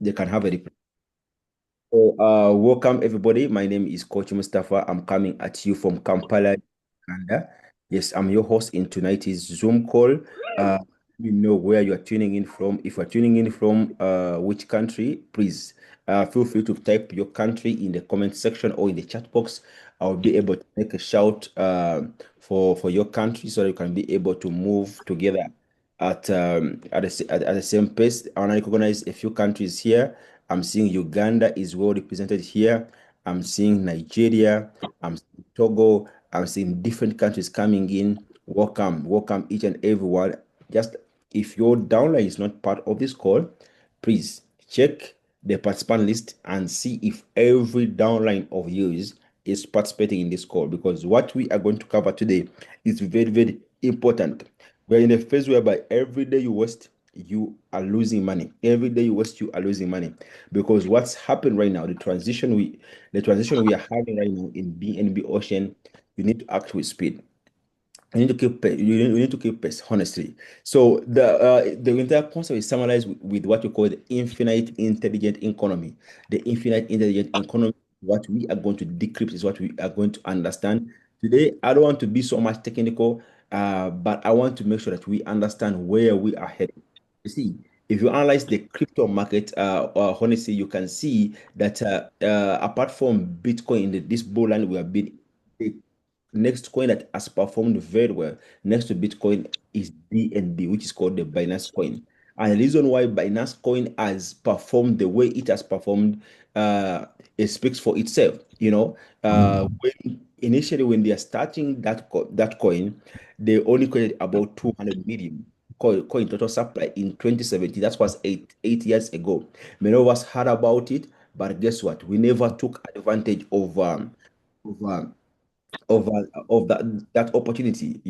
they can have a replay. So, welcome everybody. My name is Coach Mustafa. I'm coming at you from Kampala, Uganda. Yes, I'm your host in tonight's Zoom call. Let me know where you are tuning in from. If you're tuning in from which country, please feel free to type your country in the comment section or in the chat box. I'll be able to make a shout for your country so that you can be able to move together at the same pace. I want to recognize a few countries here. I'm seeing Uganda is well represented here. I'm seeing Nigeria. I'm seeing Togo. I'm seeing different countries coming in. Welcome, welcome each and everyone. Just if your downline is not part of this call, please check the participant list and see if every downline of yours is participating in this call, because what we are going to cover today is very, very important. We're in a phase whereby every day you waste, you are losing money. Every day you waste, you are losing money. Because what's happened right now, the transition we are having right now in BNB Ocean, you need to act with speed. You need to keep pace. You need to keep pace, honestly. So the entire concept is summarized with what you call the infinite intelligent economy. The infinite intelligent economy, what we are going to decrypt is what we are going to understand. Today, I don't want to be so much technical, but I want to make sure that we understand where we are headed. You see, if you analyze the crypto market, honestly, you can see that apart from Bitcoin in this bull run we have been, next coin that has performed very well next to Bitcoin is BNB, which is called the Binance coin. And the reason why Binance coin has performed the way it has performed, it speaks for itself. When initially when they are starting that coin, they only created about 200 million coin total supply in 2017. That was eight years ago. Many of us heard about it, but guess what? We never took advantage of um, of that opportunity,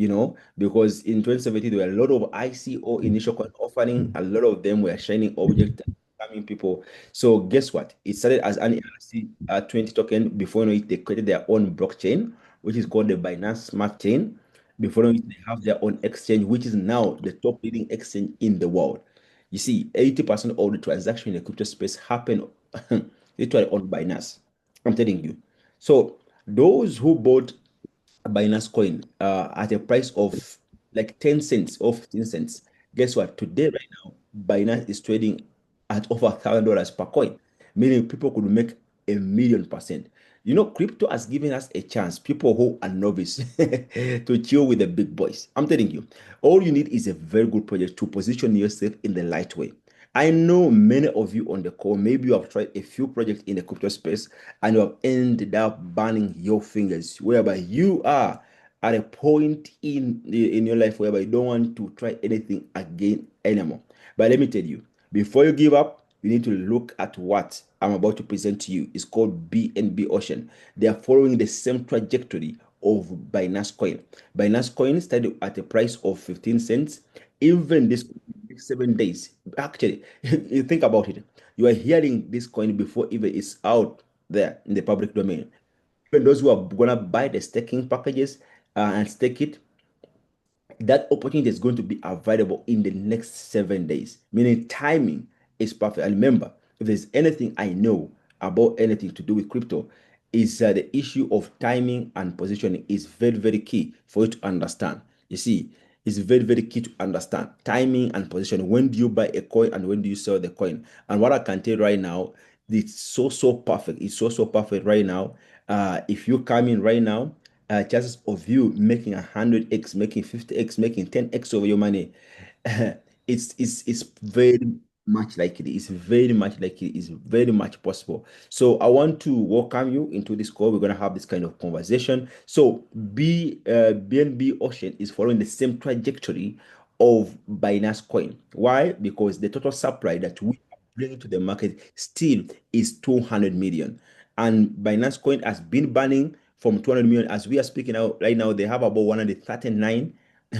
because in 2017 there were a lot of ICO initial coin offering. A lot of them were shining object scamming people. So guess what? It started as an ERC 20 token. Before you know it, they created their own blockchain, which is called the Binance Smart Chain. Before you know it, they have their own exchange, which is now the top leading exchange in the world. You see, 80% of the transaction in the crypto space happen literally on Binance. I'm telling you. So those who bought Binance coin at a price of like 10 cents or 15 cents. Guess what? Today, right now, Binance is trading at over $1,000 per coin, meaning people could make 1,000,000%. Crypto has given us a chance, people who are novice, to chill with the big boys. I'm telling you, all you need is a very good project to position yourself in the light way. I know many of you on the call, maybe you have tried a few projects in the crypto space and you have ended up burning your fingers, whereby you are at a point in your life whereby you don't want to try anything again anymore. But let me tell you, before you give up, you need to look at what I'm about to present to you. It's called BNB Ocean. They are following the same trajectory of Binance Coin. Binance Coin started at a price of 15 cents. Even this 7 days, actually, you think about it. You are hearing this coin before even it's out there in the public domain. Even those who are gonna buy the staking packages and stake it, that opportunity is going to be available in the next 7 days, meaning timing is perfect. And remember, if there's anything I know about anything to do with crypto, is the issue of timing and positioning is very, very key for you to understand. You see, it's very, very key to understand timing and positioning. When do you buy a coin and when do you sell the coin? And what I can tell you right now, it's so, so perfect. It's so, so perfect right now. If you come in right now, chances of you making 100x, making 50x, making 10x over your money, it's very much likely. It's very much likely. It's very much possible. So I want to welcome you into this call. We're gonna have this kind of conversation. So BNB Ocean is following the same trajectory of Binance Coin. Why? Because the total supply that we are bringing to the market still is 200 million, and Binance Coin has been burning from 200 million. As we are speaking out right now, they have about 139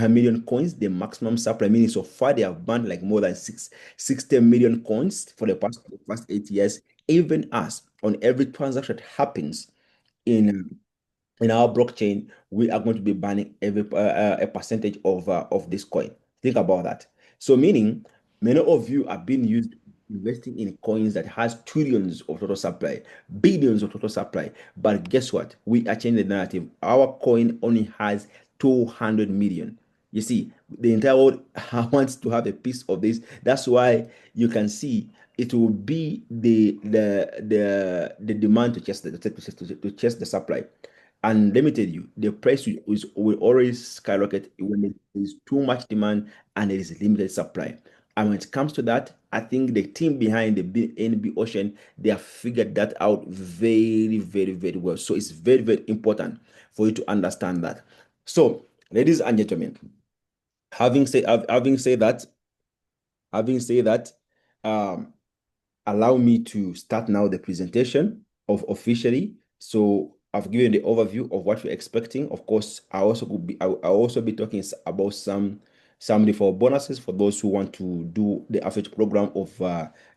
million coins, the maximum supply, meaning so far they have banned like more than 60 million coins for the past 8 years. Even us, on every transaction that happens in in our blockchain, we are going to be banning a percentage of this coin. Think about that. So meaning many of you are being used. investing in coins that has trillions of total supply, billions of total supply. But guess what? We are changing the narrative. Our coin only has 200 million. You see, the entire world wants to have a piece of this. That's why you can see it will be the demand to chase the supply. And let me tell you, the price will always skyrocket when there is too much demand and there is limited supply. And when it comes to that, I think the team behind the BNB Ocean, they have figured that out very, very, very well. So it's very, very important for you to understand that. So, ladies and gentlemen, having said that, having said that, um, allow me to start now the presentation of officially. So I've given the overview of what we're expecting. Of course, I'll also be talking about some referral bonuses for those who want to do the affiliate program of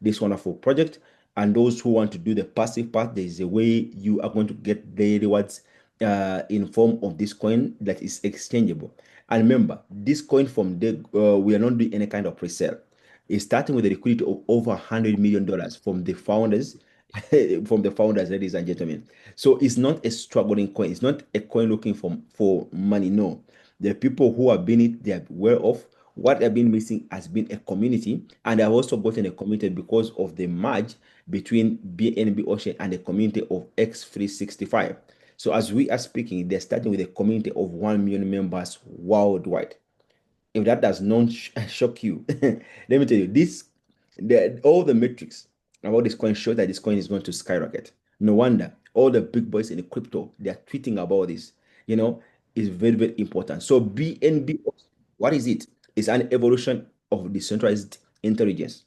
this wonderful project, and those who want to do the passive part. There is a way you are going to get the rewards in form of this coin that is exchangeable. And remember, this coin from the we are not doing any kind of pre-sale. It's starting with a liquidity of over $100 million from the founders, from the founders, ladies and gentlemen. So it's not a struggling coin. It's not a coin looking for money. No, the people who have been it, they are well off. What they've been missing has been a community, and they've also gotten a community because of the merge between BNB Ocean and the community of X365. So as we are speaking, they're starting with a community of 1 million members worldwide. If that does not shock you, let me tell you, all the metrics about this coin show that this coin is going to skyrocket. No wonder all the big boys in the crypto, they are tweeting about this. You know, it's very, very important. So BNB, what is it? It's an evolution of decentralized intelligence,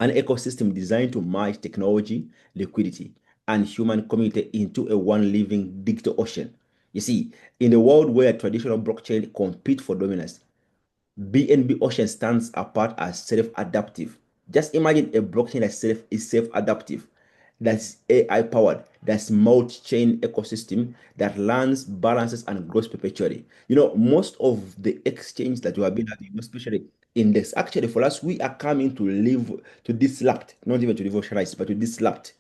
an ecosystem designed to merge technology, liquidity, and human community into a one living digital ocean. You see, in a world where traditional blockchain compete for dominance, BNB Ocean stands apart as self-adaptive. Just imagine a blockchain that is self-adaptive, that's AI powered, that's multi-chain ecosystem that learns, balances, and grows perpetually. You know, most of the exchange that we have been having, especially index, actually for us, we are coming to live to disrupt, not even to revolutionize, but to disrupt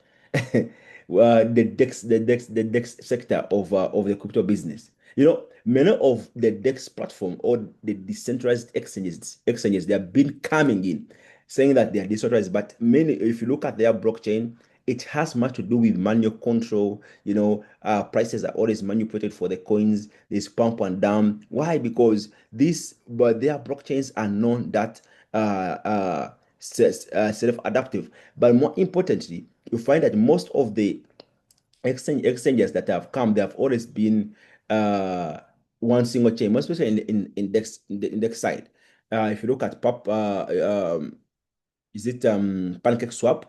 the DEX sector of the crypto business. You know, many of the DEX platform or the decentralized exchanges, they have been coming in saying that they are decentralized, but many, if you look at their blockchain, it has much to do with manual control. You know, prices are always manipulated for the coins. There's pump and dump. Why? Because but their blockchains are known that self-adaptive. But more importantly, you find that most of the exchanges that have come, they have always been one single chain, most especially in the index side. If you look at is it PancakeSwap,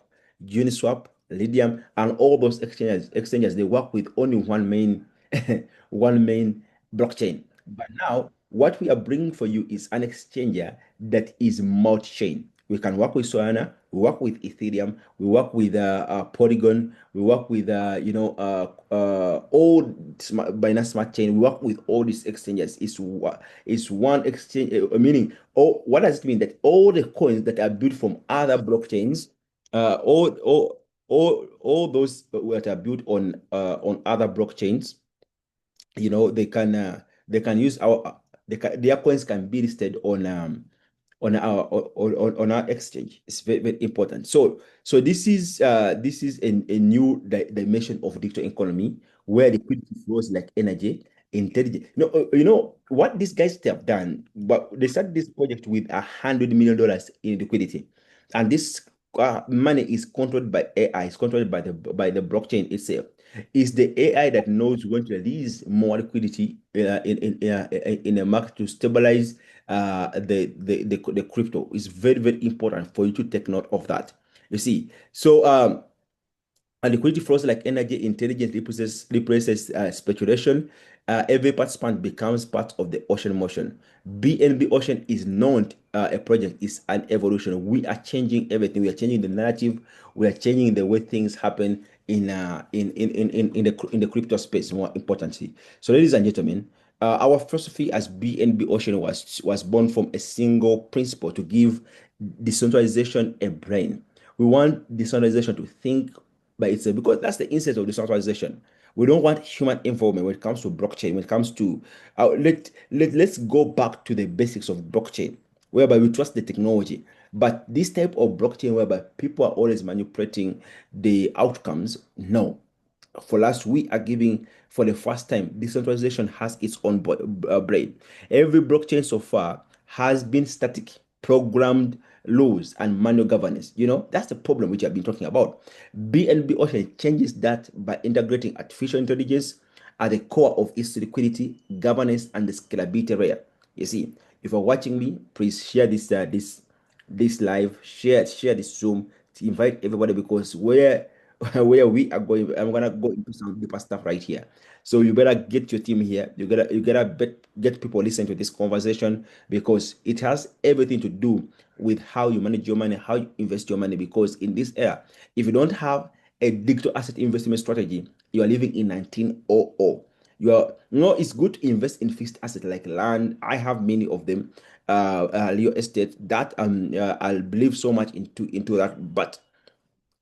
Uniswap, Lydium, and all those exchanges, they work with only one main one main blockchain. But now what we are bringing for you is an exchanger that is multi-chain. We can work with Solana, we work with Ethereum, we work with Polygon, we work with all Binance Smart Chain. We work with all these exchanges. It's one exchange. Meaning, what does it mean? That all the coins that are built from other blockchains, all those that are built on other blockchains, you know, they can use their coins can be listed on our exchange. It's very, very important. So this is a new dimension of digital economy where liquidity flows like energy, intelligence. You know what these guys have done, but they started this project with $100 million in liquidity, and this money is controlled by AI. It's controlled by the blockchain itself. It's the AI that knows when to release more liquidity in a market to stabilize the crypto. Is very, very important for you to take note of that. You see, so and liquidity flows like energy intelligence replaces speculation. Every participant becomes part of the ocean motion. BNB Ocean is not a project, it's an evolution. We are changing everything. We are changing the narrative. We are changing the way things happen in the crypto space, more importantly. So, ladies and gentlemen, our philosophy as BNB Ocean was born from a single principle to give decentralization a brain. We want decentralization to think by itself because that's the essence of decentralization. We don't want human involvement when it comes to blockchain, when it comes to let's go back to the basics of blockchain, whereby we trust the technology. But this type of blockchain whereby people are always manipulating the outcomes, no. For us, we are giving for the first time, decentralization has its own brain. Every blockchain so far has been static, programmed laws and manual governance. That's the problem which I've been talking about. BNB Ocean changes that by integrating artificial intelligence at the core of its liquidity, governance, and the scalability layer. You see, if you're watching me, please share this live, share this Zoom to invite everybody because where we are going, I'm gonna go into some deeper stuff right here. So you better get your team here. You gotta get people listen to this conversation because it has everything to do with how you manage your money, how you invest your money. Because in this era, if you don't have a digital asset investment strategy, you are living in 1900. It's good to invest in fixed assets like land. I have many of them, real estate that I'll believe so much into that, but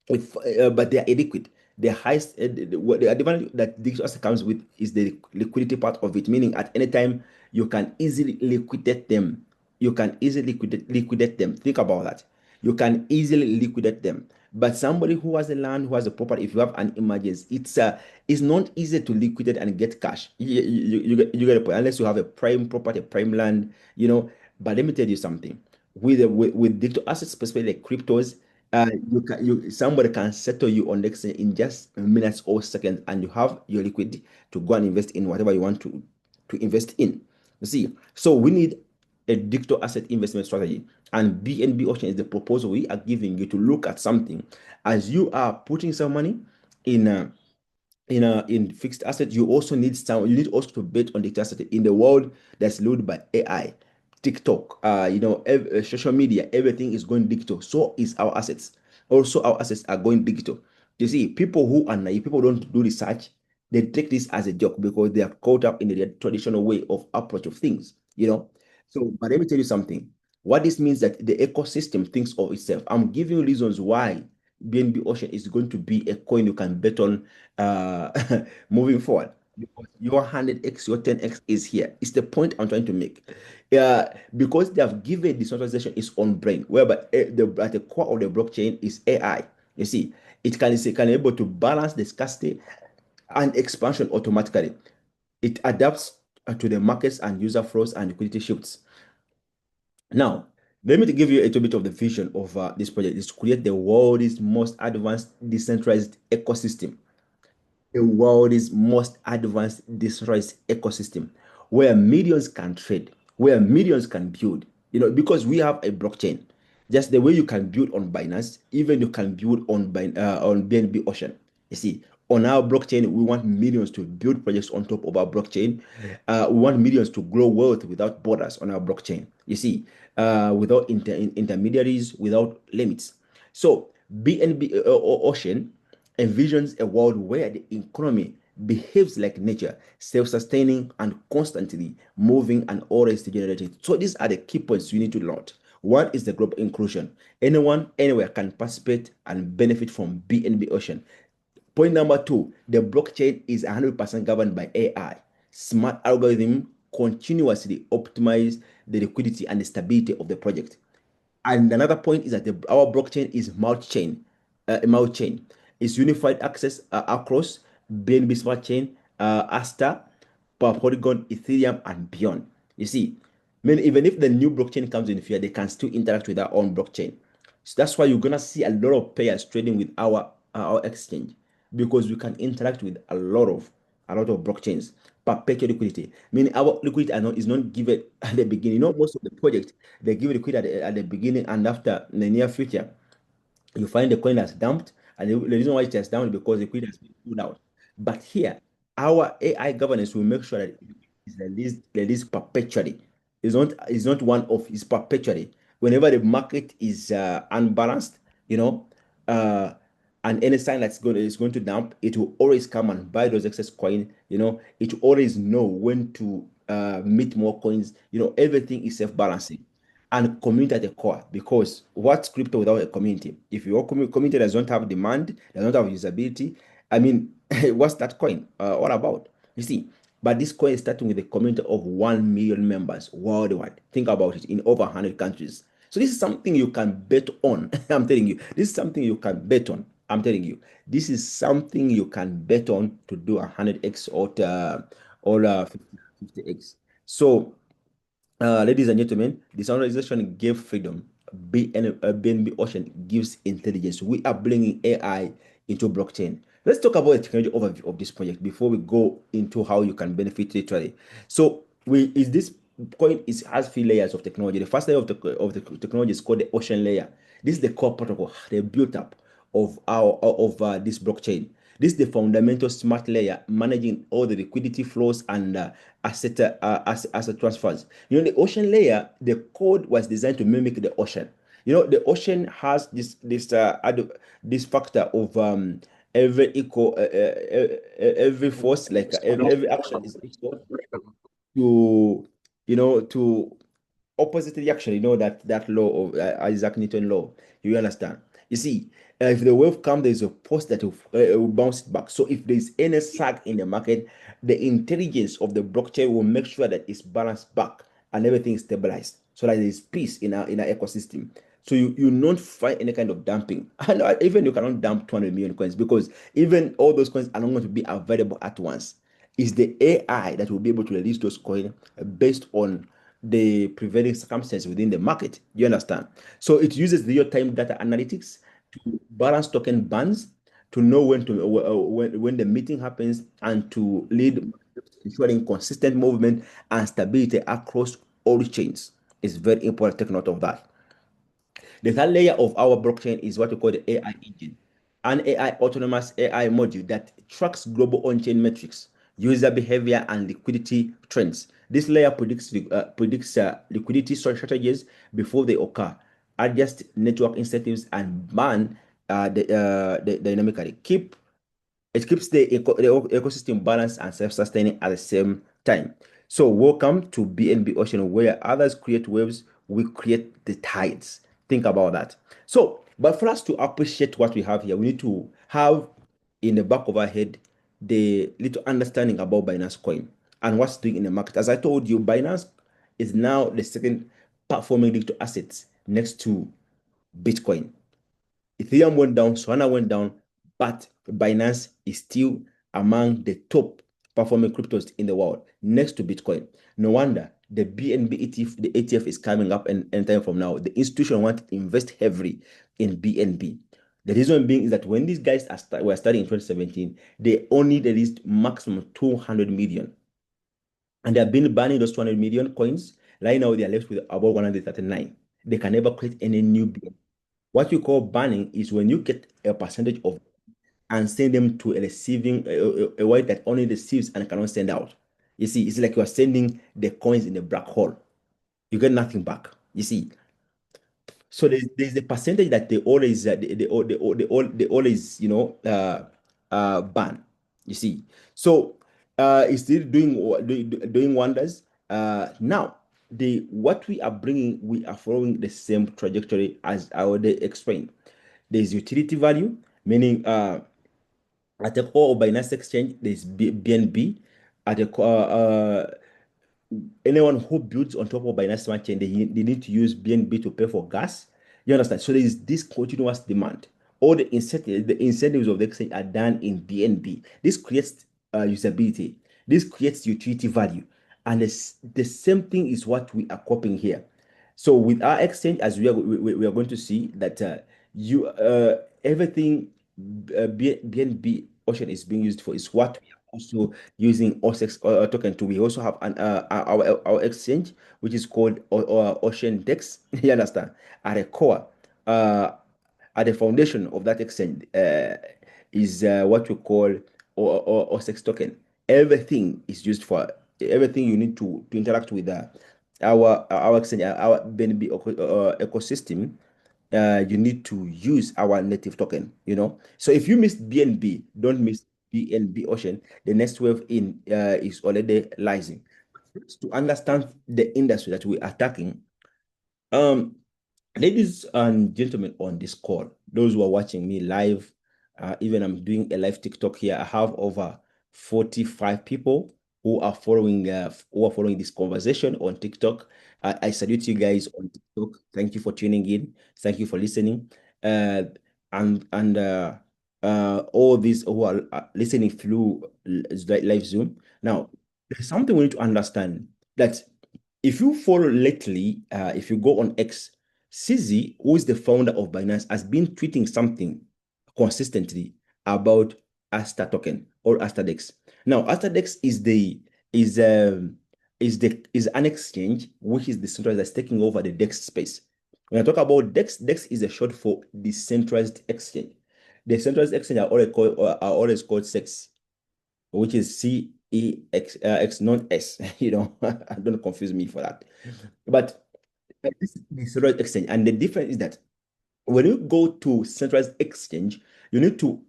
they are illiquid. The highest the advantage that digital asset comes with is the liquidity part of it, meaning at any time you can easily liquidate them. You can easily liquidate them. Think about that. You can easily liquidate them. But somebody who has a land, who has a property, if you have an emergency, it's not easy to liquidate and get cash. You get a point unless you have a prime property, a prime land. But let me tell you something. With digital assets, especially like cryptos, somebody can settle you on next in just minutes or seconds, and you have your liquidity to go and invest in whatever you want to invest in. You see, so we need a digital asset investment strategy, and BNB Ocean is the proposal we are giving you to look at something as you are putting some money in in fixed asset. You need also to bet on digital asset in the world that's led by AI, TikTok, social media. Everything is going digital. So is our assets. Also, our assets are going digital. You see, people who are naive, people who don't do research, they take this as a joke because they are caught up in the traditional way of approach of things. So, but let me tell you something. What this means that the ecosystem thinks of itself. I'm giving you reasons why BNB Ocean is going to be a coin you can bet on moving forward. Because your 100x, your 10x is here. It's the point I'm trying to make. Because they have given decentralization its own brain, whereby at the core of the blockchain is AI. You see, it can able to balance the scarcity and expansion automatically. It adapts to the markets and user flows and liquidity shifts. Now, let me give you a little bit of the vision of this project is to create the world's most advanced decentralized ecosystem, the world's most advanced decentralized ecosystem where millions can trade, where millions can build. Because we have a blockchain, just the way you can build on Binance, even you can build on BNB Ocean. You see, on our blockchain, we want millions to build projects on top of our blockchain. We want millions to grow wealth without borders on our blockchain. You see, without intermediaries, without limits. So BNB Ocean envisions a world where the economy behaves like nature, self-sustaining and constantly moving and always regenerating. So these are the key points you need to note. One is the global inclusion. Anyone, anywhere can participate and benefit from BNB Ocean. Point number two, the blockchain is 100% governed by AI. Smart algorithm continuously optimize the liquidity and the stability of the project. And another point is that our blockchain is multi-chain, a multi-chain. It's unified access across BNB Smart Chain, Astar, Polygon, Ethereum, and beyond. You see, I mean, even if the new blockchain comes in here, they can still interact with our own blockchain. So that's why you're gonna see a lot of players trading with our exchange because we can interact with a lot of blockchains. Perpetual liquidity, meaning our liquidity is not given at the beginning. Most of the projects they give liquidity at the beginning and after in the near future you find the coin that's dumped, and the reason why it has dumped is because the coin has been pulled out. But here, our AI governance will make sure that it's released perpetually. It's not one off, it's perpetually. Whenever the market is unbalanced, you know, uh, and any sign is going to dump, it will always come and buy those excess coin. It will always know when to meet more coins. Everything is self-balancing. and community at the core. Because what's crypto without a community? If your community does not have demand, does not have usability, I mean, what's that coin all about? You see, but this coin is starting with a community of 1 million members worldwide. Think about it, in over 100 countries. So this is something you can bet on. I'm telling you, this is something you can bet on. I'm telling you, this is something you can bet on to do 100x or 50x. So ladies and gentlemen, decentralization gave freedom. BNB Ocean gives intelligence. We are bringing AI into blockchain. Let's talk about the technology overview of this project before we go into how you can benefit literally. So, this coin has three layers of technology. The first layer of the technology is called the ocean layer. This is the core protocol, the built up of this blockchain. This is the fundamental smart layer managing all the liquidity flows and asset transfers. The ocean layer, the code was designed to mimic the ocean. The ocean has this factor of every equal every force, like every action is equal to to opposite reaction. That law of Isaac Newton law. You understand? You see, if the wave comes, there's a force that will bounce it back. So if there's any sag in the market, the intelligence of the blockchain will make sure that it's balanced back and everything is stabilized, so that there's peace in our ecosystem. So you don't find any kind of dumping. And even you cannot dump 200 million coins, because even all those coins are not going to be available at once. It's the AI that will be able to release those coins based on the prevailing circumstances within the market. You understand? So it uses real-time data analytics to balance token bands, to know when the meeting happens, and to lead, ensuring consistent movement and stability across all chains. It's very important to take note of that. The third layer of our blockchain is what we call the AI engine, an AI autonomous AI module that tracks global on-chain metrics, user behavior, and liquidity trends. This layer predicts liquidity strategies before they occur, adjust network incentives, and ban the dynamically. It keeps the ecosystem balanced and self-sustaining at the same time. So welcome to BNB Ocean, where others create waves, we create the tides. Think about that. So, but for us to appreciate what we have here, we need to have in the back of our head the little understanding about Binance Coin and what's doing in the market. As I told you, Binance is now the second performing digital assets next to Bitcoin. Ethereum went down, Solana went down, but Binance is still among the top performing cryptos in the world, next to Bitcoin. No wonder the BNB ETF, the ETF is coming up and time from now. The institution want to invest heavily in BNB. The reason being is that when these guys were starting in 2017, they only released maximum 200 million. And they have been banning those 200 million coins. Right now, they are left with about 139. They can never create any new BNB. What you call banning is when you get a percentage of and send them to a receiving a wallet that only receives and cannot send out. You see, it's like you are sending the coins in a black hole. You get nothing back. You see, so there's a percentage that they always they always ban. You see, so it's still doing wonders. Now the what we are bringing, we are following the same trajectory as I already explained. There's utility value, meaning at the core of Binance Exchange, there's BNB. At the core, anyone who builds on top of Binance Smart Chain, they need to use BNB to pay for gas. You understand? So there is this continuous demand. All the incentives of the exchange are done in BNB. This creates usability. This creates utility value. And the same thing is what we are copying here. So with our exchange, as we are going to see that you everything BNB Ocean is being used for is what we are also using OCEX token to. We also have our exchange, which is called OceanDEX. You understand? At the core, uh, at the foundation of that exchange is what we call OCEX token. Everything is used for everything you need to interact with our exchange, our BNB ecosystem. You need to use our native token. So if you miss BNB, don't miss BNB Ocean. The next wave in is already rising. To understand the industry that we're attacking, Um, Ladies and gentlemen on this call, those who are watching me live, even I'm doing a live TikTok here. I have over 45 people who are following this conversation on TikTok. I salute you guys on TikTok. Thank you for tuning in. Thank you for listening. Uh, and all these who are listening through live Zoom. Now, there's something we need to understand that if you follow lately, if you go on X, CZ, who is the founder of Binance, has been tweeting something consistently about Astar token or AstarDEX. Now, AstarDEX is is an exchange which is decentralized that's taking over the DEX space. When I talk about DEX, DEX is a short for decentralized exchange. Decentralized exchange are always called SEX, which is CEX, not S. Don't confuse me for that. But this is the centralized exchange, and the difference is that when you go to centralized exchange, you need to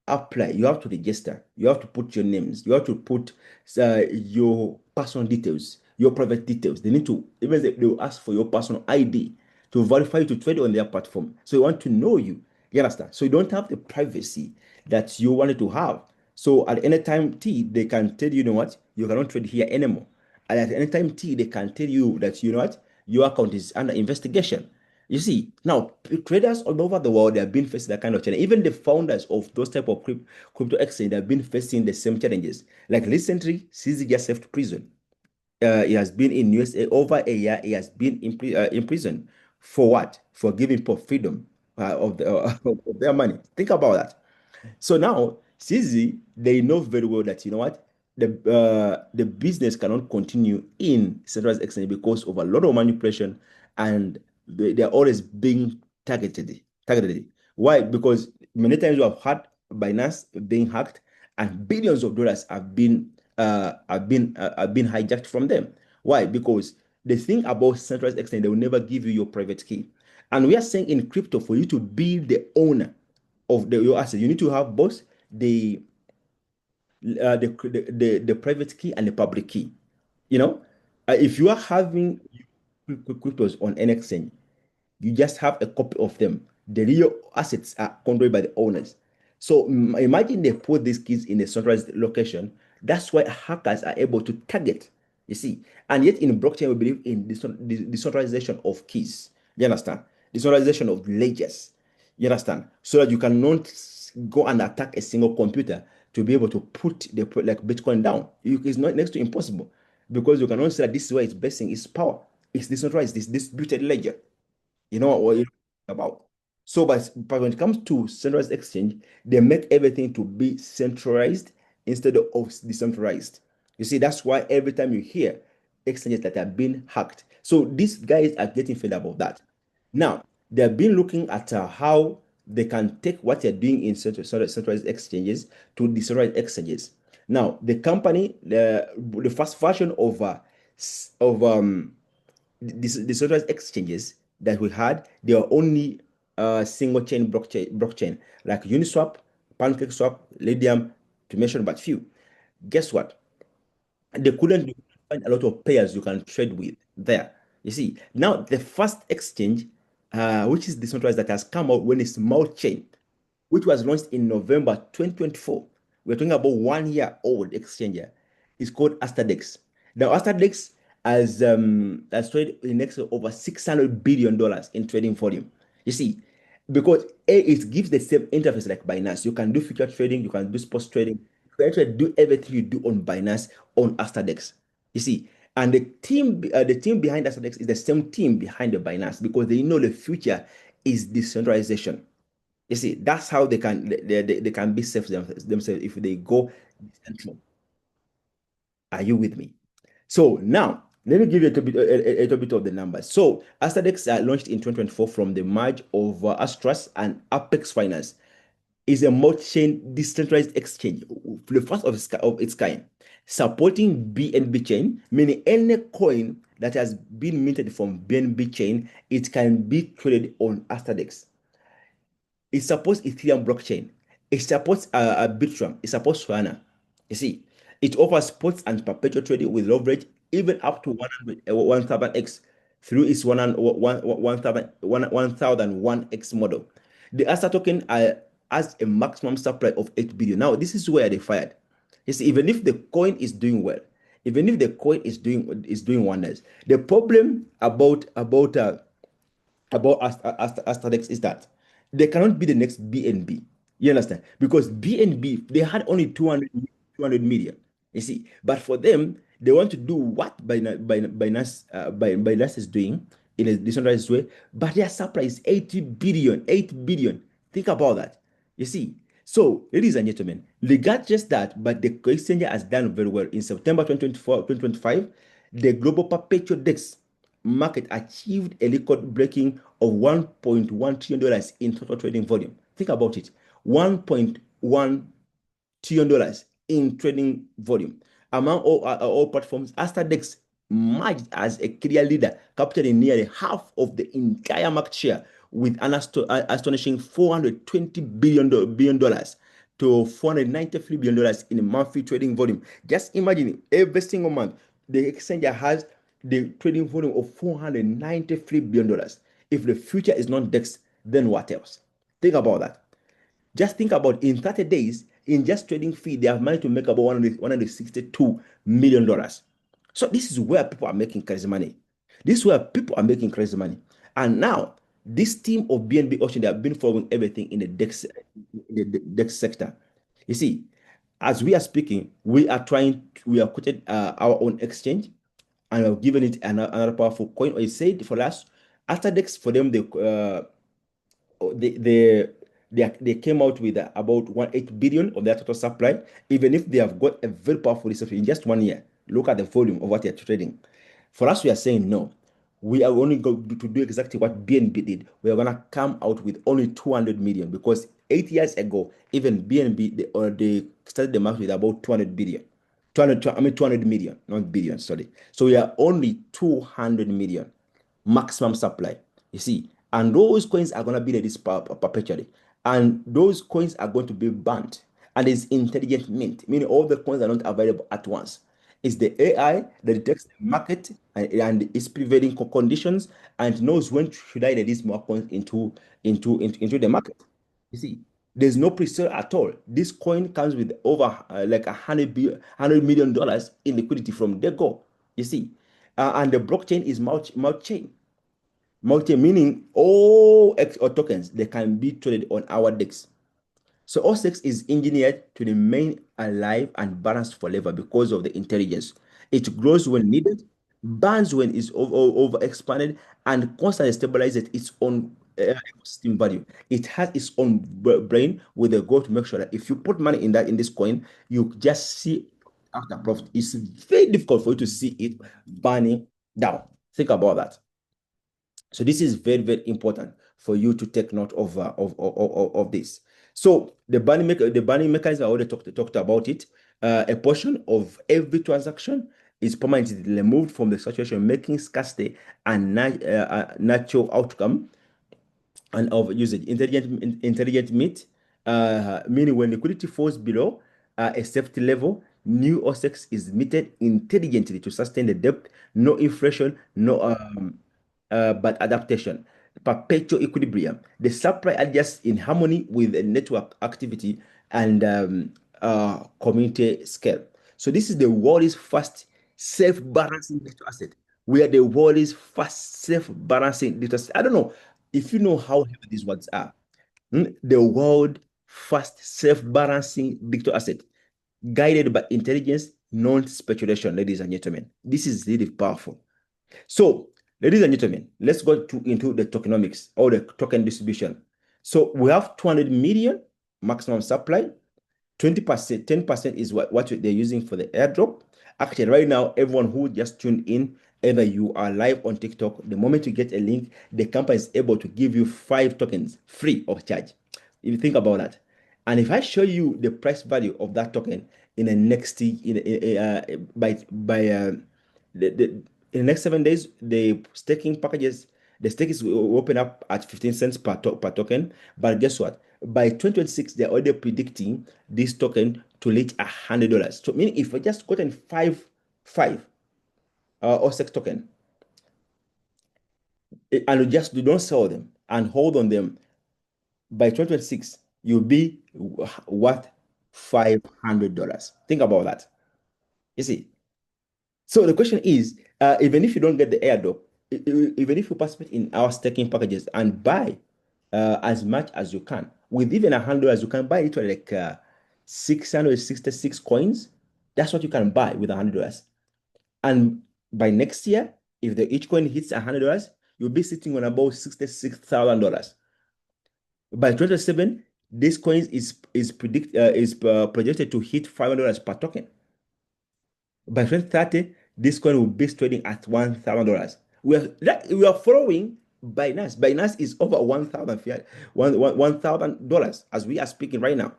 apply, you have to register, you have to put your names, you have to put your personal details, your private details. They need to, even they will ask for your personal ID to verify you to trade on their platform. So you want to know you. You understand? So you don't have the privacy that you wanted to have. So at any time T, they can tell you, you know what, you cannot trade here anymore. And at any time T, they can tell you that, you know what, your account is under investigation. You see, now traders all over the world they have been facing that kind of challenge. Even the founders of those type of crypto exchange have been facing the same challenges. Like recently, CZ just left prison. He has been in USA over a year. He has been in prison for what? For giving for freedom of their money. Think about that. So now, CZ, they know very well that you know what, the business cannot continue in centralized exchange because of a lot of manipulation, and they are always being targeted. Why? Because many times you have had Binance being hacked, and billions of dollars have been hijacked from them. Why? Because the thing about centralized exchange, they will never give you your private key. And we are saying in crypto, for you to be the owner of your asset, you need to have both the the private key and the public key. You know, if you are having cryptos on an exchange, you just have a copy of them. The real assets are controlled by the owners. So imagine they put these keys in a centralized location. That's why hackers are able to target. You see, and yet in blockchain we believe in decentralization of keys. You understand? Decentralization of ledgers. You understand? So that you cannot go and attack a single computer to be able to put the like Bitcoin down. It's not next to impossible because you can only say that this is where it's basing its power. It's decentralized, this distributed ledger. You know what you're about. So, but when it comes to centralized exchange, they make everything to be centralized instead of decentralized. You see, that's why every time you hear exchanges that have been hacked, so these guys are getting fed up of that. Now, they've been looking at how they can take what they're doing in centralized exchanges to decentralized exchanges. Now, the company, the first version of the decentralized exchanges that we had, they are only single chain blockchain like Uniswap, PancakeSwap, Lydium, to mention but few. Guess what? They couldn't find a lot of pairs you can trade with there. You see, now the first exchange, which is decentralized, that has come out when it's small chain, which was launched in November 2024. We're talking about 1 year old exchanger. It's called AstarDEX. Now, AstarDEX has traded in excess of over $600 billion in trading volume. You see, because it gives the same interface like Binance. You can do future trading, you can do sports trading, you can actually do everything you do on Binance on AstarDEX. You see, and the team behind AstarDEX is the same team behind the Binance because they know the future is decentralization. You see, that's how they can be safe themselves if they go decentral. Are you with me? So now, let me give you a little bit of the numbers. So Astadex launched in 2024 from the merge of Astras and Apex Finance. Is a multi-chain decentralized exchange, the first of its kind, supporting BNB chain, meaning any coin that has been minted from BNB chain, it can be traded on Astadex. It supports Ethereum blockchain. It supports Bitram. It supports Solana. You see, it offers spot and perpetual trading with leverage even up to 100, 1000x. through its 1001x model. The Astar token has a maximum supply of 8 billion. Now, this is where they fired. You see, even if the coin is doing well, even if the coin is doing wonders, the problem about AstraDex is that they cannot be the next BNB. You understand? Because BNB, they had only 200 million. You see, but for them, they want to do what Binance is doing in a decentralized way, but their supply is 80 billion, 8 billion. Think about that. You see, so ladies and gentlemen, regardless that, but the exchange has done very well. In September 2024, 2025, the global perpetual DEX market achieved a record breaking of $1.1 trillion in total trading volume. Think about it. $1.1 trillion in trading volume. Among all platforms, AstarDex emerged as a clear leader, capturing nearly half of the entire market share with an astonishing $420 billion to $493 billion in monthly trading volume. Just imagine every single month, the exchange has the trading volume of $493 billion. If the future is not DEX, then what else? Think about that. Just think about in 30 days, in just trading fee, they have managed to make about $162 million. So this is where people are making crazy money. This is where people are making crazy money. And now, this team of BNB Ocean, they have been following everything in the DEX sector. You see, as we are speaking, we are quoted our own exchange, and we've given it another powerful coin. Or you said for us, after DEX, for them, they came out with about 1.8 billion of their total supply, even if they have got a very powerful research in just 1 year. Look at the volume of what they're trading. For us, we are saying no. We are only going to do exactly what BNB did. We are going to come out with only 200 million because 8 years ago, even BNB, they started the market with about 200 billion. 200 million, not billion, sorry. So we are only 200 million maximum supply. You see, and those coins are going to be like this perpetually, and those coins are going to be banned. And it's intelligent mint, meaning all the coins are not available at once. It's the AI that detects the market and its prevailing conditions and knows when should I release more coins into the market. You see, there's no pre-sale at all. This coin comes with over like $100 million in liquidity from the go. You see, and the blockchain is multi-chain. Multi meaning all X or tokens they can be traded on our DEX. So OCEX is engineered to remain alive and balanced forever because of the intelligence. It grows when needed, burns when it's over expanded, and constantly stabilizes its own ecosystem value. It has its own brain with a goal to make sure that if you put money in this coin, you just see after profit. It's very difficult for you to see it burning down. Think about that. So this is very, very important for you to take note of this. So the banning mechanism, I already talked about it. A portion of every transaction is permanently removed from the situation, making scarcity and natural outcome and of usage. Intelligent meat, meaning when liquidity falls below a safety level, new OCEX is meted intelligently to sustain the depth, no inflation, no but adaptation, perpetual equilibrium. The supply adjusts in harmony with the network activity and community scale. So this is the world's first self-balancing digital asset. We are the world's first self-balancing digital asset. I don't know if you know how heavy these words are. The world first self-balancing digital asset, guided by intelligence, non speculation, ladies and gentlemen. This is really powerful. So, ladies and gentlemen, let's go into the tokenomics or the token distribution. So we have 200 million maximum supply. 20%, 10% is what they're using for the airdrop. Actually, right now, everyone who just tuned in, either you are live on TikTok, the moment you get a link, the company is able to give you 5 tokens free of charge. If you think about that. And if I show you the price value of that token in the next in the next 7 days, the staking packages, the stake is will open up at 15 cents per token. But guess what? By 2026, they're already predicting this token to reach $100. So meaning if I just gotten five OCEX token, and just do not sell them and hold on them. By 2026, you'll be worth $500. Think about that. You see. So the question is, even if you don't get the airdrop, even if you participate in our staking packages and buy as much as you can, with even $100, you can buy it for like 666 coins. That's what you can buy with $100. And by next year, if the each coin hits $100, you'll be sitting on about $66,000. By 2027, this coin is projected to hit $500 per token. By 2030, this coin will be trading at $1,000. We are following Binance. Binance is over $1,000 as we are speaking right now.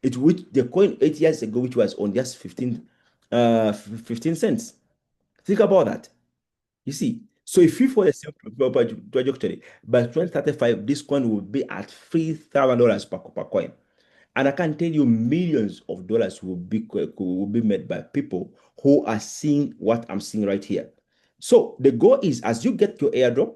It which the coin 8 years ago, which was on just 15 cents. Think about that. You see, so if you follow the same trajectory, by 2035, this coin will be at $3,000 per coin. And I can tell you millions of dollars will be made by people who are seeing what I'm seeing right here. So the goal is as you get your airdrop,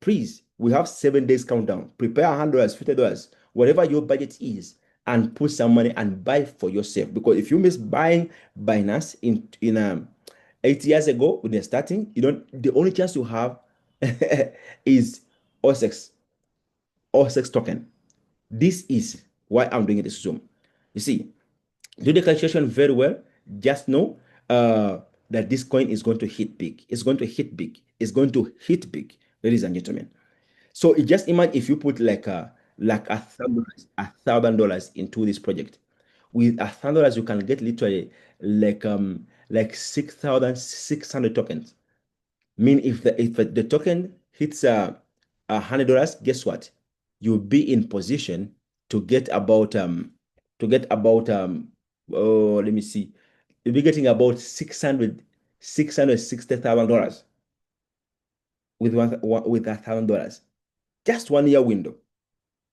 please, we have 7 days countdown. Prepare $100, $50, whatever your budget is, and put some money and buy for yourself. Because if you miss buying Binance in 8 years ago when they're starting, the only chance you have is OCEX, OCEX token. This is why I'm doing this Zoom. You see, do the calculation very well. Just know that this coin is going to hit big. It's going to hit big. It's going to hit big, ladies and gentlemen. So just imagine if you put like $1,000 into this project. With $1,000, you can get literally like 6,600 tokens. Mean if the token hits $100, guess what? You'll be in position to get about oh, let me see. You'll be getting about $660,000 with $1,000. Just 1 year window.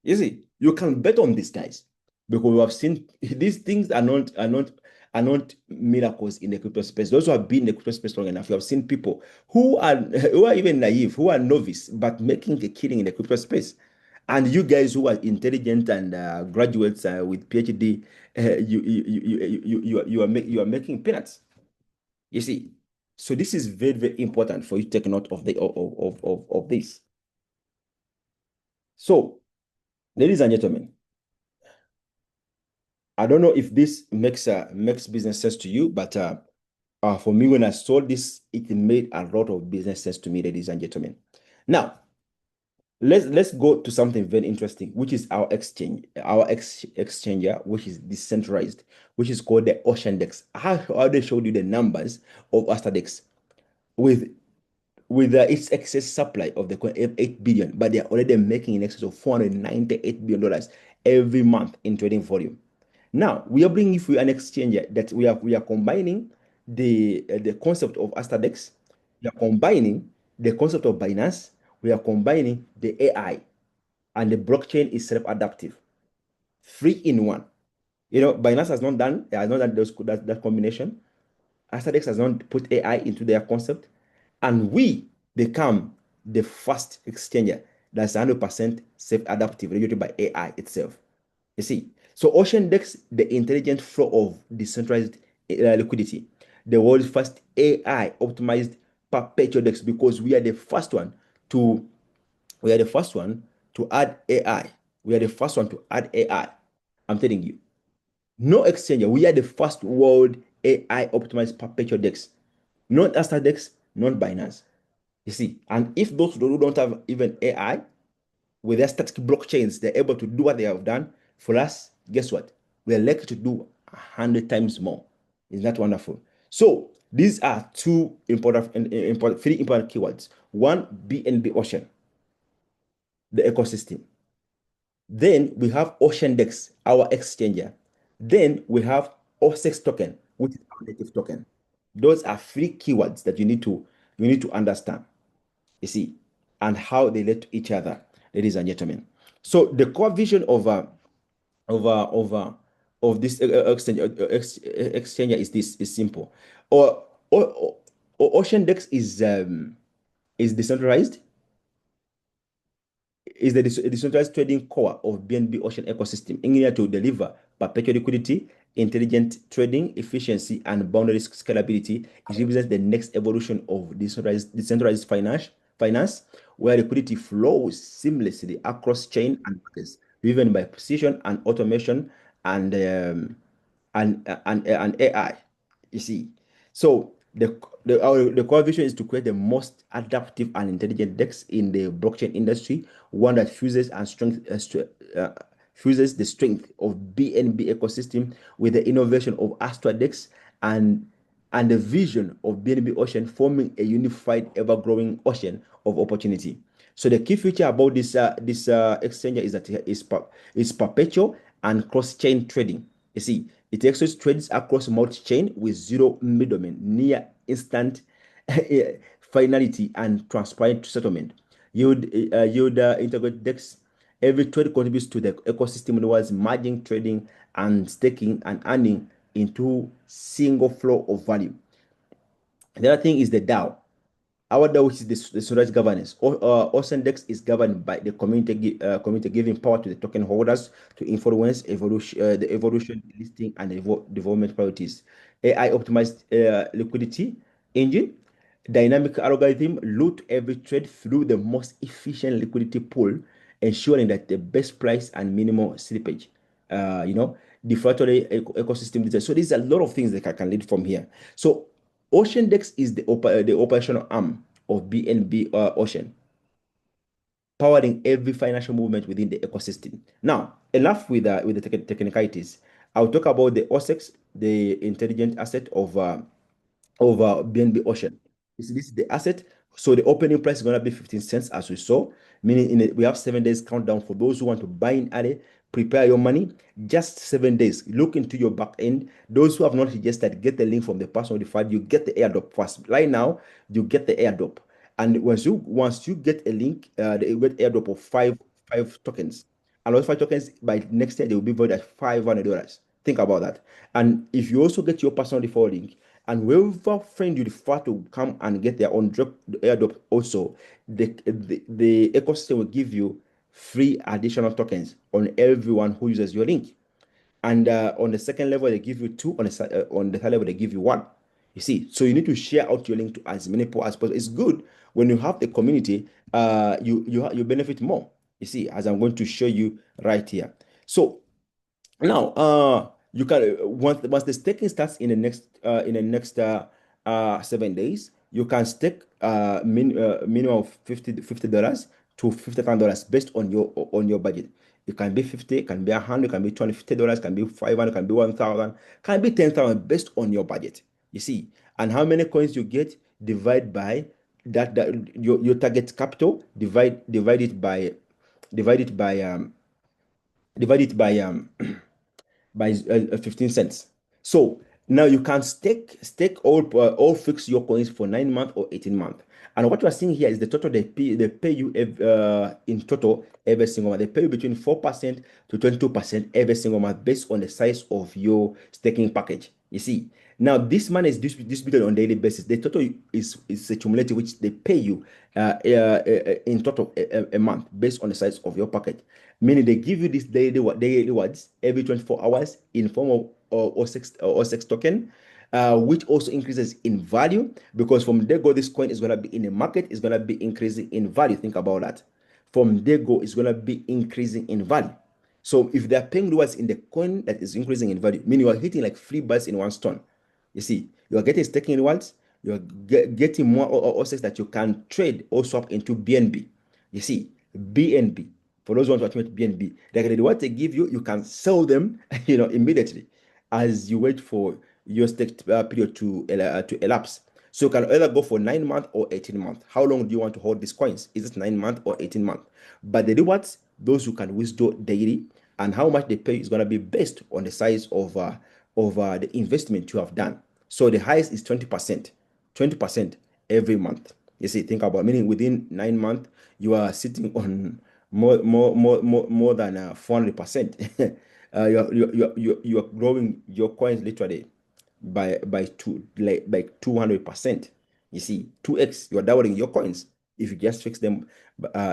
You see, you can bet on these guys because we have seen these things are not miracles in the crypto space. Those who have been in the crypto space long enough, you have seen people who are even naive, who are novice, but making a killing in the crypto space. And you guys who are intelligent and graduates with PhD, you are making peanuts. You see, so this is very very important for you to take note of this. So, ladies and gentlemen, I don't know if this makes business sense to you, but for me, when I saw this, it made a lot of business sense to me, ladies and gentlemen. Now, let's go to something very interesting, which is our exchanger, which is decentralized, which is called the OceanDEX. I already showed you the numbers of AstarDEX with its excess supply of the coin 8 billion, but they're already making in excess of $498 billion every month in trading volume. Now we are bringing you an exchanger that we are combining the concept of AstarDEX, we are combining the concept of Binance, we are combining the AI, and the blockchain is self-adaptive, three in one. Binance has not done that combination. AstarDEX has not put AI into their concept, and we become the first exchanger that's 100% self-adaptive, regulated by AI itself. You see, so OceanDEX, the intelligent flow of decentralized liquidity, the world's first AI optimized perpetual DEX, because to we are the first one to add AI. We are the first one to add AI. I'm telling you, no exchanger. We are the first world AI optimized perpetual DEX, not AstarDEX, not Binance. You see, and if those who don't have even AI, with their static blockchains, they're able to do what they have done for us. Guess what? We are likely to do 100 times more. Isn't that wonderful? So these are three important keywords. One, BNB Ocean, the ecosystem. Then we have OceanDEX, our exchanger. Then we have OCEX token, which is our native token. Those are three keywords that you need to understand. You see, and how they relate to each other, ladies and gentlemen. So the core vision of this exchanger is simple. Or OceanDEX is decentralized. is the decentralized trading core of BNB Ocean ecosystem, in here to deliver perpetual liquidity, intelligent trading, efficiency, and boundary scalability. It represents the next evolution of decentralized finance, where liquidity flows seamlessly across chain and markets, driven by precision and automation and and AI. You see, so the core vision is to create the most adaptive and intelligent DEX in the blockchain industry, one that fuses the strength of BNB ecosystem with the innovation of Astar DEX and the vision of BNB Ocean, forming a unified, ever-growing ocean of opportunity. So the key feature about this exchange is that it's perpetual and cross-chain trading. You see, it actually trades across multi-chain with zero middlemen, near instant finality and transparent settlement. You'd integrate DEX. Every trade contributes to the ecosystem towards merging trading and staking and earning into single flow of value. The other thing is the DAO. Our DAO, which is the decentralized governance. OceanDEX is governed by the community giving power to the token holders to influence the evolution, listing, and development priorities. AI optimized liquidity engine, dynamic algorithm loot every trade through the most efficient liquidity pool, ensuring that the best price and minimal slippage. Deflationary ecosystem design. So there's a lot of things that I can lead from here. So OceanDEX is the operational arm of BNB Ocean, powering every financial movement within the ecosystem. Now, enough with the technicalities. I'll talk about the OCEX, the intelligent asset of BNB Ocean. This is the asset. So the opening price is going to be 15 cents, as we saw, meaning we have 7 days countdown for those who want to buy in early. Prepare your money. Just 7 days. Look into your back end. Those who have not registered, get the link from the person notified. You get the airdrop first. Right now, you get the airdrop, and once you get a link, you get airdrop of five tokens. And those 5 tokens by next year they will be valued at $500. Think about that. And if you also get your personal referral link, and whoever friend you refer to come and get their own airdrop also, the ecosystem will give you free additional tokens on everyone who uses your link. And on the second level, they give you two. On the third level, they give you one. You see, so you need to share out your link to as many people as possible. It's good when you have the community. You benefit more. You see, as I'm going to show you right here. So now, you can once the staking starts in the next 7 days, you can stake minimum of $50 to $50,000 based on your budget. It can be 50, it can be 100, can be $250, can be 500, can be 1,000, can be 10,000 based on your budget. You see, and how many coins you get, divide by that your target capital, divide it by divide it by divide it by 15 cents. So now you can stake all fix your coins for 9 months or 18 months. And what you are seeing here is the total they pay you in total every single month. They pay you between 4% to 22% every single month based on the size of your staking package. You see, now this money is distributed on daily basis. The total is a cumulative which they pay you in total a month based on the size of your package. Meaning they give you this daily rewards every 24 hours in form of OCEX token, which also increases in value because from there go this coin is going to be in the market, is going to be increasing in value. Think about that. From there go is going to be increasing in value. So if they're paying rewards in the coin that is increasing in value, meaning you are hitting like 3 birds in one stone. You see, you are getting staking rewards, you are getting more OCEX that you can trade or swap into BNB. You see, BNB. For those who want to automate BNB, like the rewards they give you, you can sell them, immediately as you wait for your stake period to elapse. So you can either go for 9 months or 18 months. How long do you want to hold these coins? Is it 9 months or 18 months? But the rewards, those who can withdraw daily, and how much they pay is going to be based on the size of the investment you have done. So the highest is 20%, 20% every month. You see, think about it, meaning within 9 months, you are sitting on more than 400%. You are growing your coins literally by 200%. You see, 2x, you are doubling your coins. if you just fix them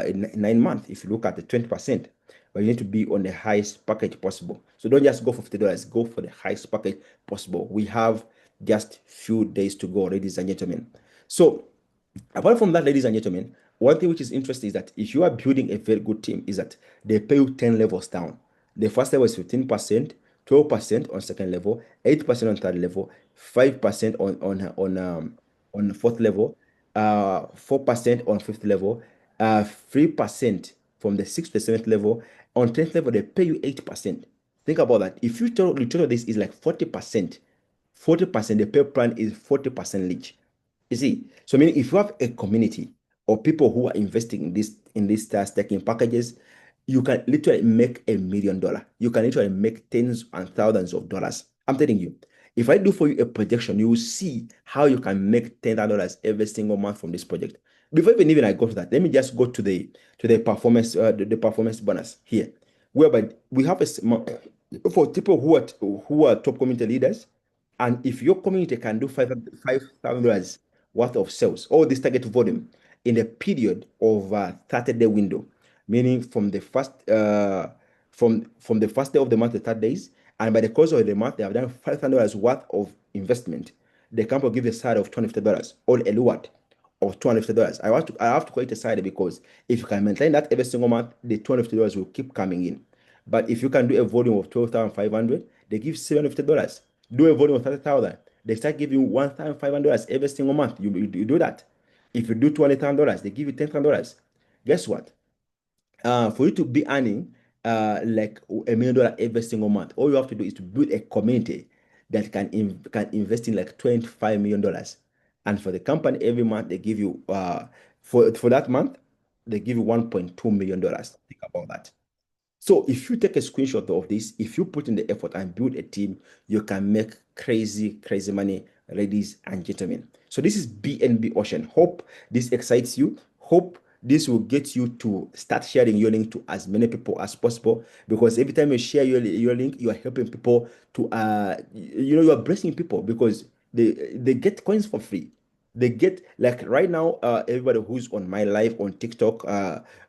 in 9 months, if you look at the 20%, but you need to be on the highest package possible. So don't just go for $50, go for the highest package possible. We have just few days to go, ladies and gentlemen. So apart from that, ladies and gentlemen, one thing which is interesting is that if you are building a very good team, is that they pay you 10 levels down. The first level is 15%, 12% on second level, 8% on third level, 5% on the fourth level, 4% on fifth level, 3% from the sixth to seventh level. On 10th level, they pay you 8%. Think about that. If you total this is like 40%, 40%, the pay plan is 40% each. You see, so I mean, if you have a community or people who are investing in these staking packages, you can literally make $1 million. You can literally make tens and thousands of dollars. I'm telling you, if I do for you a projection, you will see how you can make $10,000 every single month from this project. Before even I go to that, let me just go to the performance the performance bonus here, whereby we have for people who are top community leaders, and if your community can do $5,000 worth of sales, all this target volume in a period of a 30-day window, meaning from the first day of the month to 30 days, and by the course of the month, they have done $5,000 worth of investment. The company will give a side of $250 or a reward of $250. I have to create a side because if you can maintain that every single month, the $250 will keep coming in. But if you can do a volume of 12,500, they give $750. Do a volume of 30,000, they start giving you $1,500 every single month. You do that. If you do $20,000, they give you $10,000. Guess what? For you to be earning like $1 million every single month, all you have to do is to build a community that can invest in like $25 million. And for the company, every month they give you for that month, they give you $1.2 million. Think about that. So if you take a screenshot of this, if you put in the effort and build a team, you can make crazy, crazy money, ladies and gentlemen. So this is BNB Ocean. Hope this excites you. Hope this will get you to start sharing your link to as many people as possible, because every time you share your link, you are helping people to you are blessing people because they get coins for free. They get, like right now, everybody who's on my live on TikTok,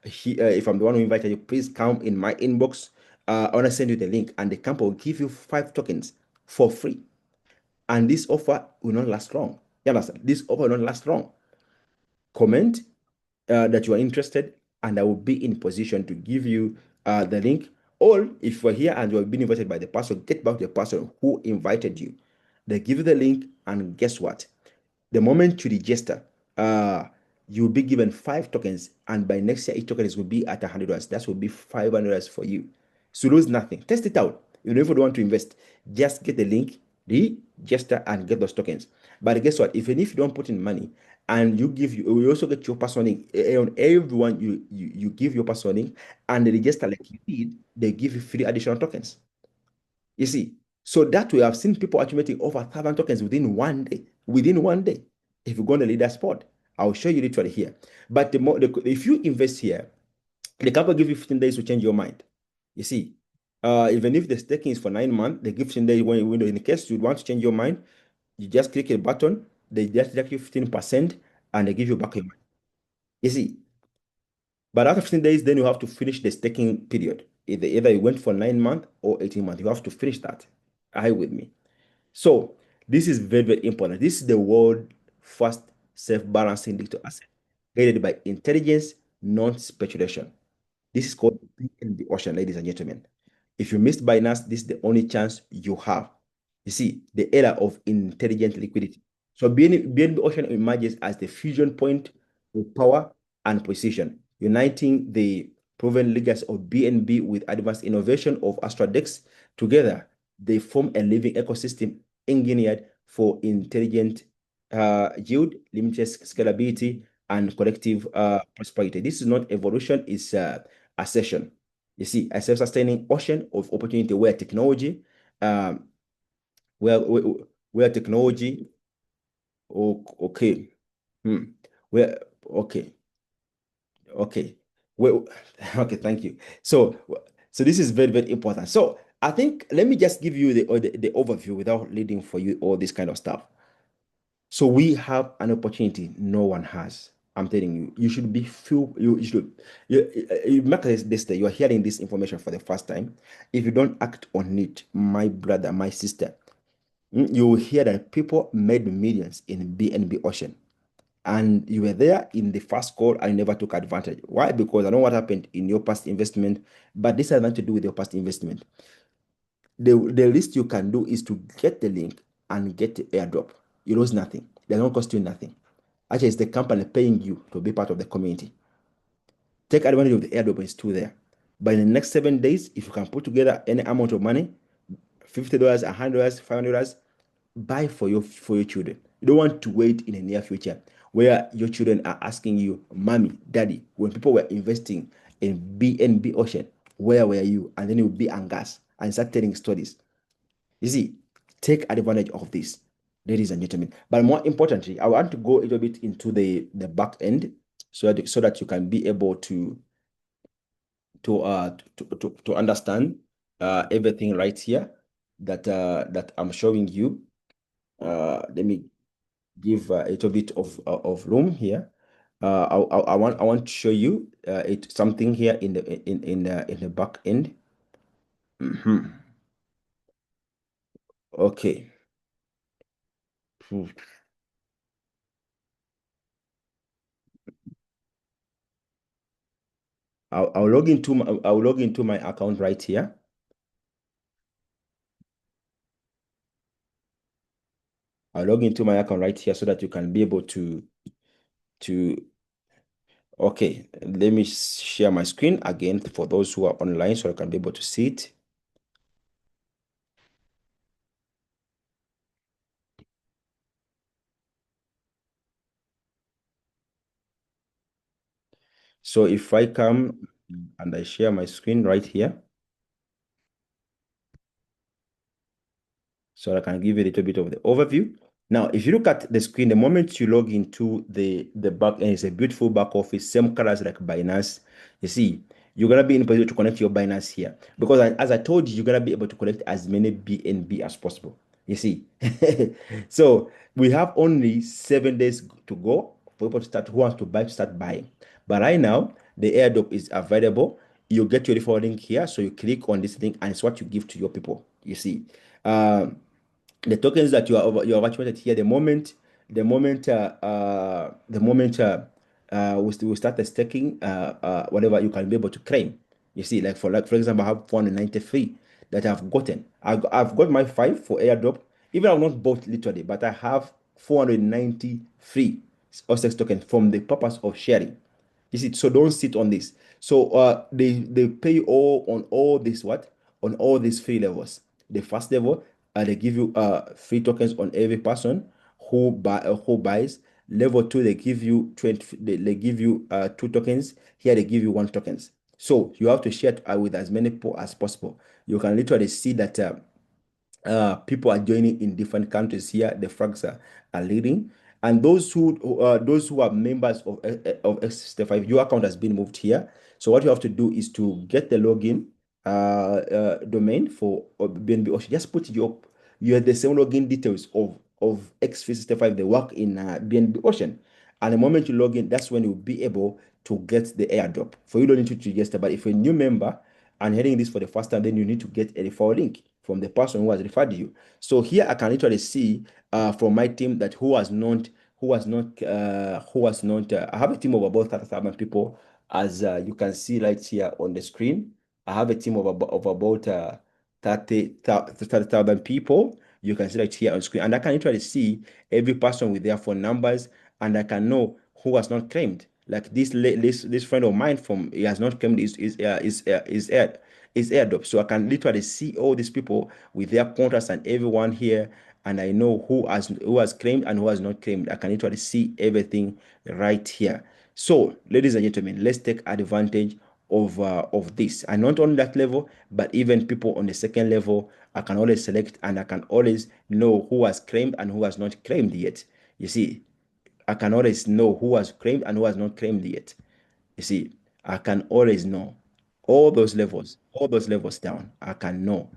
if I'm the one who invited you, please come in my inbox. I want to send you the link, and the company will give you 5 tokens for free. And this offer will not last long. You understand? This offer will not last long. Comment that you are interested, and I will be in position to give you the link. Or if you're here and you have been invited by the person, get back to the person who invited you. They give you the link, and guess what? The moment you register, you'll be given 5 tokens, and by next year, each token is will be at $100. That will be $500 for you. So lose nothing. Test it out. If you don't want to invest, just get the link, register, and get those tokens. But guess what? Even if you don't put in money, and you also get your personal link. On everyone you give your personal link, and they register like you did, they give you free additional tokens. You see, so that way I've seen people accumulating over 1,000 tokens within one day. Within one day, if you go on the leader spot, I'll show you literally here. But if you invest here, the company give you 15 days to change your mind. You see, even if the staking is for 9 months, they give 15 days window. In case you want to change your mind, you just click a button, they just deduct you 15%, and they give you back your money. You see, but after 15 days, then you have to finish the staking period. Either you went for 9 months or 18 months. You have to finish that. Are you with me? So this is very, very important. This is the world first self-balancing digital asset, guided by intelligence, not speculation. This is called BNB Ocean, ladies and gentlemen. If you missed Binance, this is the only chance you have. You see, the era of intelligent liquidity. So BNB Ocean emerges as the fusion point with power and precision, uniting the proven legacy of BNB with advanced innovation of AstarDEX. Together, they form a living ecosystem engineered for intelligent yield, limited scalability, and collective prosperity. This is not evolution, it's accession. You see, a self-sustaining ocean of opportunity where technology, um, where, where, where technology, okay, hmm, where, okay, okay, well, okay, thank you. So this is very, very important. So I think let me just give you the overview without leading for you all this kind of stuff. So we have an opportunity no one has. I'm telling you, you should be feel you should you make this day. You are hearing this information for the first time. If you don't act on it, my brother, my sister, you will hear that people made millions in BNB Ocean. And you were there in the first call and never took advantage. Why? Because I know what happened in your past investment, but this has nothing to do with your past investment. The least you can do is to get the link and get the airdrop. You lose nothing. They don't cost you nothing. Actually, it's the company paying you to be part of the community. Take advantage of the airdrop, it's still there. But in the next 7 days, if you can put together any amount of money, $50, $100, $500, buy for your children. You don't want to wait in the near future where your children are asking you, mommy, daddy, when people were investing in BNB Ocean, where were you? And then you'll be on gas and start telling stories. You see, take advantage of this, ladies and gentlemen. But more importantly, I want to go a little bit into the back end so that you can be able to understand everything right here that I'm showing you. Let me give a little bit of room here. I want to show you something here in the back end. Mhm. Okay. I'll log into my account right here. I'll log into my account right here so that you can be able to okay. Let me share my screen again for those who are online so I can be able to see it. So if I come and I share my screen right here, so I can give you a little bit of the overview. Now, if you look at the screen, the moment you log into the back end, it's a beautiful back office, same colors like Binance. You see, you're gonna be in a position to connect your Binance here because as I told you, you're gonna be able to collect as many BNB as possible. You see, so we have only 7 days to go for people to start who wants to buy to start buying. But right now, the airdrop is available. You get your referral link here, so you click on this link, and it's what you give to your people. You see. Um, the tokens that you have activated here, the moment we start the staking, whatever you can be able to claim. You see, like for example, I have 493 that I've gotten. I've got my 5 for airdrop. Even I've not bought literally, but I have 493 OCEX token from the purpose of sharing. You see, so don't sit on this. So they pay you all on all this what on all these 3 levels. The first level, they give you free tokens on every person who buys. Level 2, they give you 20. They give you 2 tokens. Here they give you 1 tokens. So you have to share it with as many people as possible. You can literally see that people are joining in different countries here. The flags are leading, and those who are members of X65, your account has been moved here. So what you have to do is to get the login domain for BNB Ocean. Just put your the same login details of X365. They work in BNB Ocean, and the moment you log in, that's when you'll be able to get the airdrop. For you, don't need to register, but if you're a new member and hearing this for the first time, then you need to get a referral link from the person who has referred you. So here I can literally see from my team that I have a team of about 30,000 people, as you can see right here on the screen. I have a team of about 30,000 people. You can see right here on screen, and I can literally see every person with their phone numbers, and I can know who has not claimed. Like this friend of mine from he has not claimed his airdrop. So I can literally see all these people with their contracts and everyone here, and I know who has claimed and who has not claimed. I can literally see everything right here. So, ladies and gentlemen, let's take advantage of this. And not on that level, but even people on the second level, I can always select and I can always know who has claimed and who has not claimed yet. You see, I can always know who has claimed and who has not claimed yet. You see, I can always know all those levels down. I can know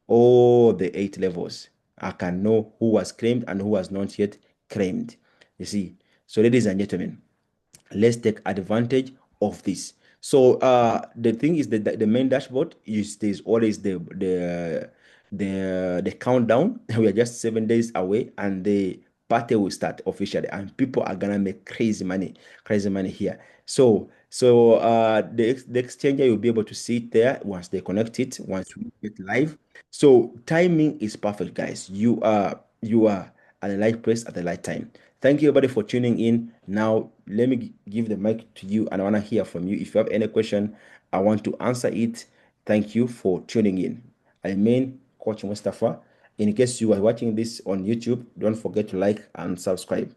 all the 8 levels. I can know who has claimed and who has not yet claimed. You see, So ladies and gentlemen, let's take advantage of this. So the thing is that the main dashboard is there's always the countdown. We are just 7 days away, and the party will start officially, and people are gonna make crazy money here. So the exchanger, you'll be able to see it there once they connect it, once we get live. So timing is perfect, guys. You are at the right place at the right time. Thank you everybody for tuning in. Now let me give the mic to you, and I want to hear from you. If you have any question, I want to answer it. Thank you for tuning in. I mean, Coach Mustafa. In case you are watching this on YouTube, don't forget to like and subscribe.